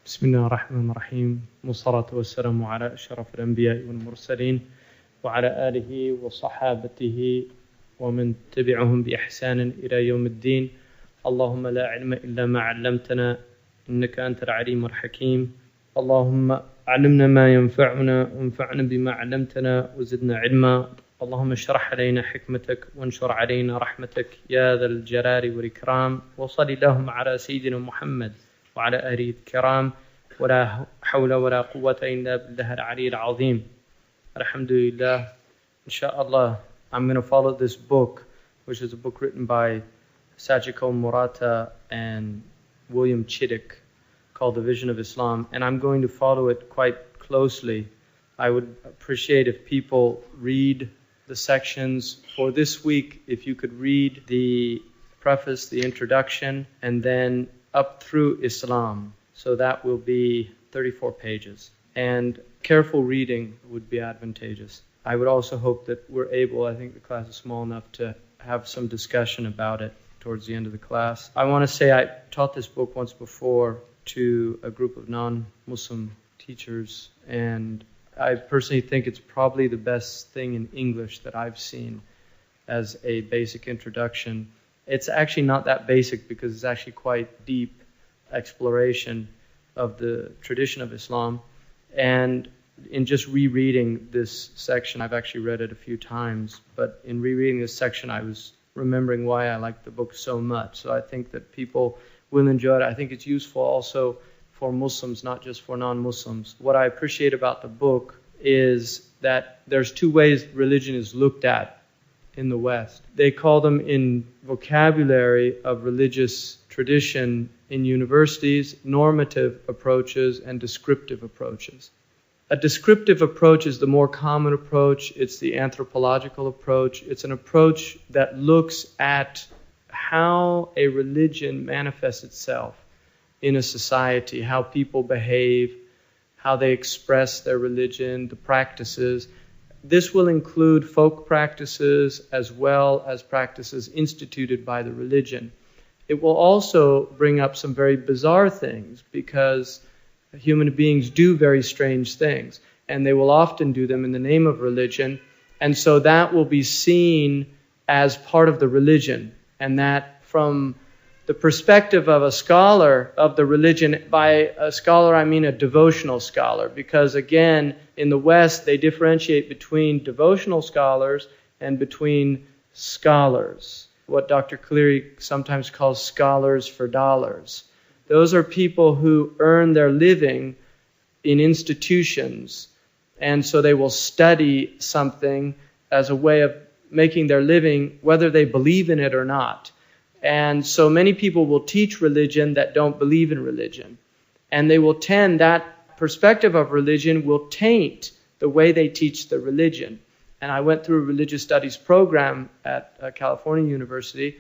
بسم الله الرحمن الرحيم والصلاة والسلام على أشرف الأنبياء والمرسلين وعلى آله وصحابته ومن تبعهم بإحسان إلى يوم الدين. اللهم لا علم إلا ما علمتنا إنك أنت العليم الحكيم. اللهم علمنا ما ينفعنا وانفعنا بما علمتنا وزدنا علما. اللهم اشرح علينا حكمتك وانشر علينا رحمتك يا ذا الجلال والإكرام. وصل اللهم على سيدنا محمد وعلى آله الكرام. ولا حول ولا قوة إلا بالله العلي العظيم. Alhamdulillah. Inshallah, I'm going to follow this book, which is a book written by Sajiko Murata and William Chittick, called The Vision of Islam, and I'm going to follow it quite closely. I would appreciate if people read the sections for this week, if you could read the preface, the introduction, and then up through Islam. So that will be 34 pages. And careful reading would be advantageous. I would also hope that we're able, I think the class is small enough, to have some discussion about it towards the end of the class. I want to say I taught this book once before to a group of non-Muslim teachers, and I personally think it's probably the best thing in English that I've seen as a basic introduction. It's actually not that basic because it's actually quite deep exploration of the tradition of Islam. And in just rereading this section, I've actually read it a few times, but in rereading this section I was remembering why I like the book so much. So I think that people will enjoy it. I think it's useful also for Muslims, not just for non-Muslims. What I appreciate about the book is that there's two ways religion is looked at in the West. They call them, in vocabulary of religious tradition in universities, normative approaches and descriptive approaches. A descriptive approach is the more common approach. It's the anthropological approach. It's an approach that looks at how a religion manifests itself in a society, how people behave, how they express their religion, the practices. This will include folk practices as well as practices instituted by the religion. It will also bring up some very bizarre things because human beings do very strange things, and they will often do them in the name of religion, and so that will be seen as part of the religion, and that from the perspective of a scholar of the religion, by a scholar I mean a devotional scholar, because again, in the West they differentiate between devotional scholars and between scholars, what Dr. Cleary sometimes calls scholars for dollars. Those are people who earn their living in institutions, and so they will study something as a way of making their living, whether they believe in it or not. And so many people will teach religion that don't believe in religion. And they will tend, that perspective of religion will taint the way they teach the religion. And I went through a religious studies program at California University.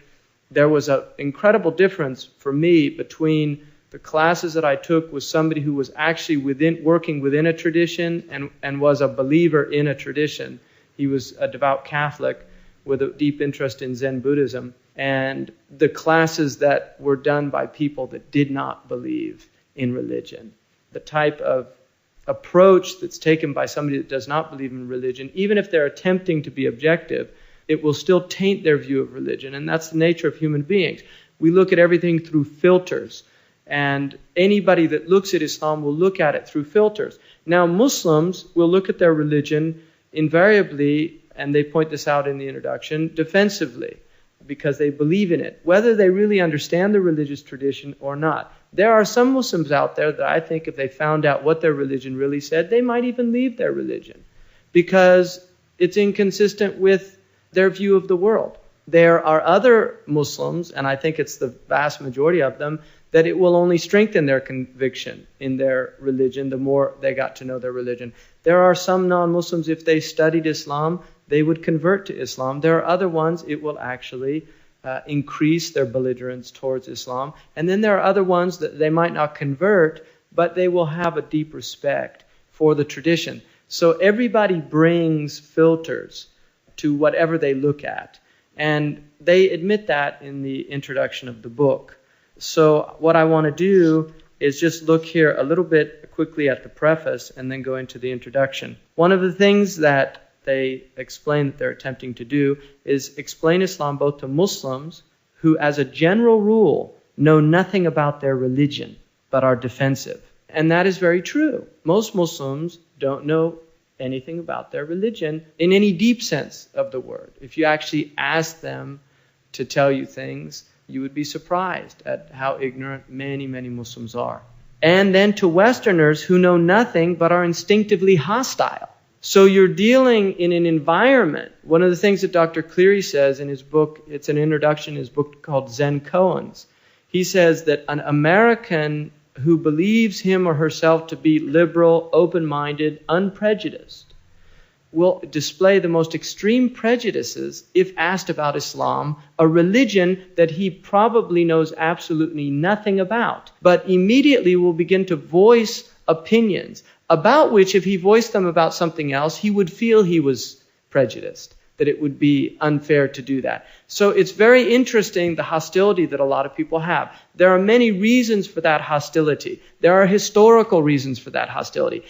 There was an incredible difference for me between the classes that I took with somebody who was actually working within a tradition and was a believer in a tradition. He was a devout Catholic with a deep interest in Zen Buddhism, and the classes that were done by people that did not believe in religion. The type of approach that's taken by somebody that does not believe in religion, even if they're attempting to be objective, it will still taint their view of religion, and that's the nature of human beings. We look at everything through filters, and anybody that looks at Islam will look at it through filters. Now, Muslims will look at their religion invariably, and they point this out in the introduction, defensively, because they believe in it, whether they really understand the religious tradition or not. There are some Muslims out there that I think if they found out what their religion really said, they might even leave their religion, because it's inconsistent with their view of the world. There are other Muslims, and I think it's the vast majority of them, that it will only strengthen their conviction in their religion the more they got to know their religion. There are some non-Muslims, if they studied Islam, they would convert to Islam. There are other ones, it will actually increase their belligerence towards Islam. And then there are other ones that they might not convert, but they will have a deep respect for the tradition. So everybody brings filters to whatever they look at. And they admit that in the introduction of the book. So what I want to do is just look here a little bit quickly at the preface and then go into the introduction. One of the things that they explain that they're attempting to do is explain Islam both to Muslims who, as a general rule, know nothing about their religion but are defensive. And that is very true. Most Muslims don't know anything about their religion in any deep sense of the word. If you actually ask them to tell you things, you would be surprised at how ignorant many, many Muslims are. And then to Westerners who know nothing but are instinctively hostile. So you're dealing in an environment. One of the things that Dr. Cleary says in his book, it's an introduction in his book called Zen Koans. He says that an American who believes him or herself to be liberal, open-minded, unprejudiced, will display the most extreme prejudices if asked about Islam, a religion that he probably knows absolutely nothing about, but immediately will begin to voice opinions about which, if he voiced them about something else, he would feel he was prejudiced, that it would be unfair to do that. So it's very interesting, the hostility that a lot of people have. There are many reasons for that hostility. There are historical reasons for that hostility.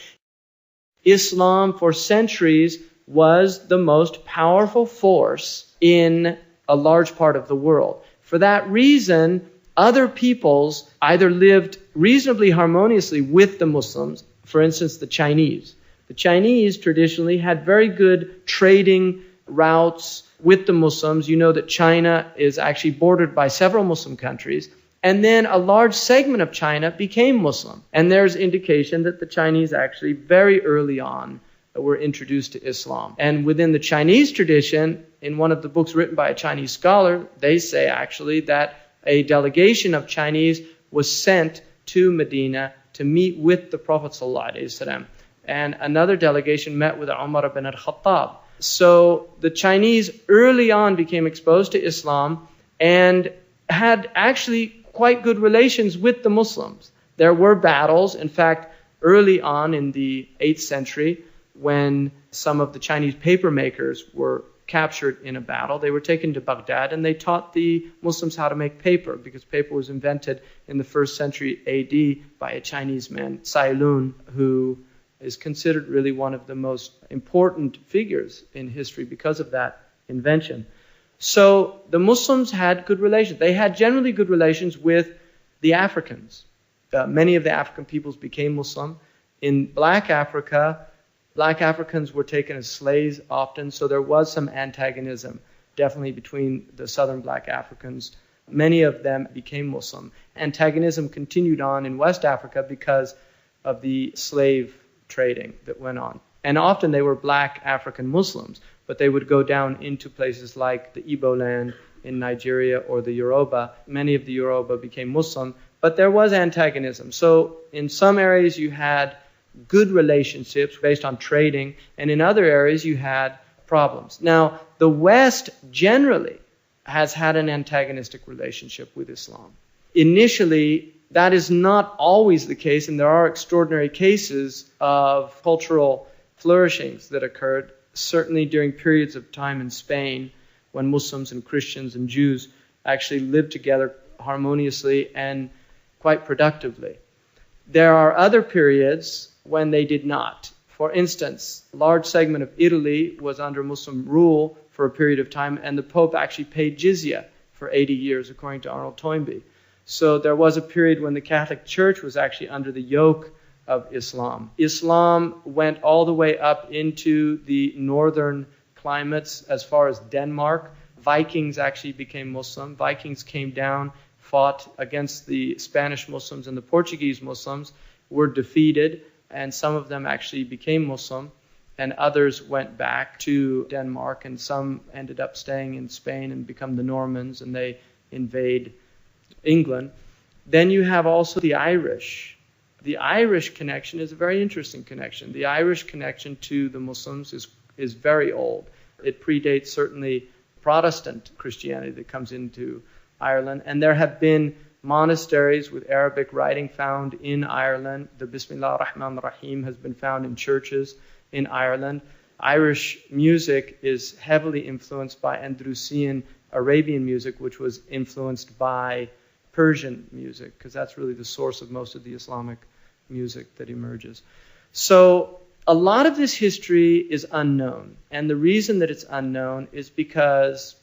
Islam, for centuries, was the most powerful force in a large part of the world. For that reason, other peoples either lived reasonably harmoniously with the Muslims. For instance, the Chinese. The Chinese traditionally had very good trading routes with the Muslims. You know that China is actually bordered by several Muslim countries. And then a large segment of China became Muslim. And there's indication that the Chinese actually very early on were introduced to Islam. And within the Chinese tradition, in one of the books written by a Chinese scholar, they say actually that a delegation of Chinese was sent to Medina to meet with the Prophet ﷺ. And another delegation met with Umar ibn al-Khattab. So the Chinese early on became exposed to Islam and had actually quite good relations with the Muslims. There were battles. In fact, early on in the 8th century, when some of the Chinese paper makers were captured in a battle, they were taken to Baghdad and they taught the Muslims how to make paper, because paper was invented in the 1st century AD by a Chinese man, Cailun, who is considered really one of the most important figures in history because of that invention. So the Muslims had good relations. They had generally good relations with the Africans. Many of the African peoples became Muslim. In Black Africa, Black Africans were taken as slaves often, so there was some antagonism, definitely between the southern Black Africans. Many of them became Muslim. Antagonism continued on in West Africa because of the slave trading that went on. And often they were Black African Muslims, but they would go down into places like the Igbo land in Nigeria or the Yoruba. Many of the Yoruba became Muslim, but there was antagonism. So in some areas you had good relationships based on trading, and in other areas you had problems. Now, the West generally has had an antagonistic relationship with Islam. Initially, that is not always the case, and there are extraordinary cases of cultural flourishings that occurred, certainly during periods of time in Spain when Muslims and Christians and Jews actually lived together harmoniously and quite productively. There are other periods when they did not. For instance, a large segment of Italy was under Muslim rule for a period of time, and the Pope actually paid jizya for 80 years, according to Arnold Toynbee. So there was a period when the Catholic Church was actually under the yoke of Islam. Islam went all the way up into the northern climates as far as Denmark. Vikings actually became Muslim. Vikings came down, fought against the Spanish Muslims and the Portuguese Muslims, were defeated, and some of them actually became Muslim, and others went back to Denmark, and some ended up staying in Spain and become the Normans, and they invade England. Then you have also the Irish. The Irish connection is a very interesting connection. The Irish connection to the Muslims is very old. It predates certainly Protestant Christianity that comes into Ireland, and there have been monasteries with Arabic writing found in Ireland. The Bismillah ar-Rahman ar-Rahim has been found in churches in Ireland. Irish music is heavily influenced by Andalusian Arabian music, which was influenced by Persian music, because that's really the source of most of the Islamic music that emerges. So a lot of this history is unknown. And the reason that it's unknown is because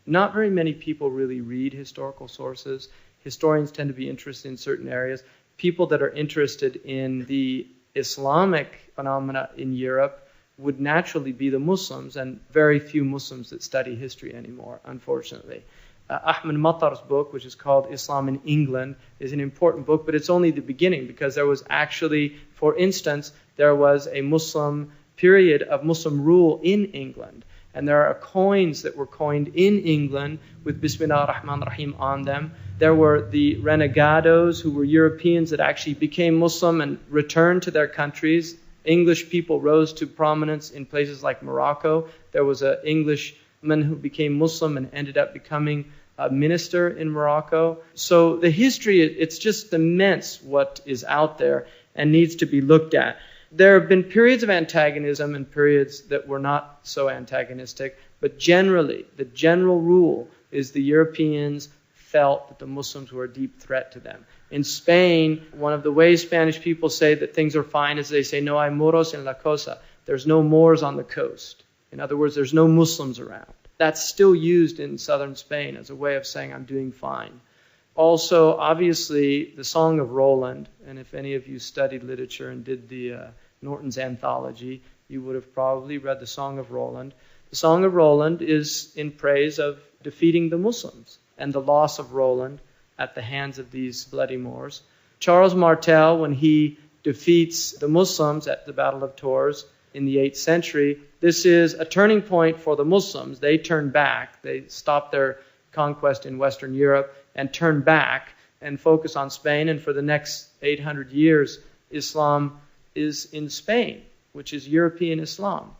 not very many people really read historical sources. Historians tend to be interested in certain areas. People that are interested in the Islamic phenomena in Europe would naturally be the Muslims, and very few Muslims that study history anymore, unfortunately. Ahmed Matar's book, which is called Islam in England, is an important book, but it's only the beginning, because there was actually, for instance, there was a Muslim period of Muslim rule in England. And there are coins that were coined in England with Bismillah ar-Rahman ar-Rahim on them. There were the renegados, who were Europeans that actually became Muslim and returned to their countries. English people rose to prominence in places like Morocco. There was an Englishman who became Muslim and ended up becoming a minister in Morocco. So the history, it's just immense what is out there and needs to be looked at. There have been periods of antagonism and periods that were not so antagonistic, but generally, the general rule is the Europeans felt that the Muslims were a deep threat to them. In Spain, one of the ways Spanish people say that things are fine is they say, no hay moros en la costa. There's no Moors on the coast. In other words, there's no Muslims around. That's still used in southern Spain as a way of saying I'm doing fine. Also, obviously, the Song of Roland, and if any of you studied literature and did the Norton's Anthology, you would have probably read the Song of Roland. The Song of Roland is in praise of defeating the Muslims and the loss of Roland at the hands of these bloody Moors. Charles Martel, when he defeats the Muslims at the Battle of Tours in the 8th century, this is a turning point for the Muslims. They turn back. They stop their conquest in Western Europe and turn back and focus on Spain. And for the next 800 years, Islam is in Spain, which is European Islam.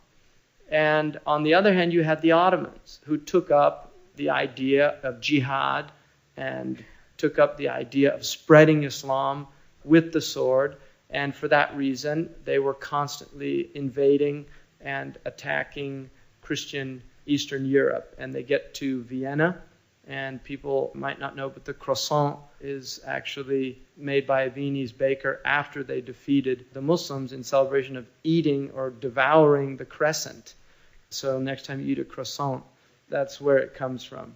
And on the other hand, you had the Ottomans, who took up the idea of jihad and took up the idea of spreading Islam with the sword. And for that reason, they were constantly invading and attacking Christian Eastern Europe. And they get to Vienna, and people might not know, but the croissant is actually made by a Viennese baker after they defeated the Muslims in celebration of eating or devouring the crescent. So next time you eat a croissant, that's where it comes from.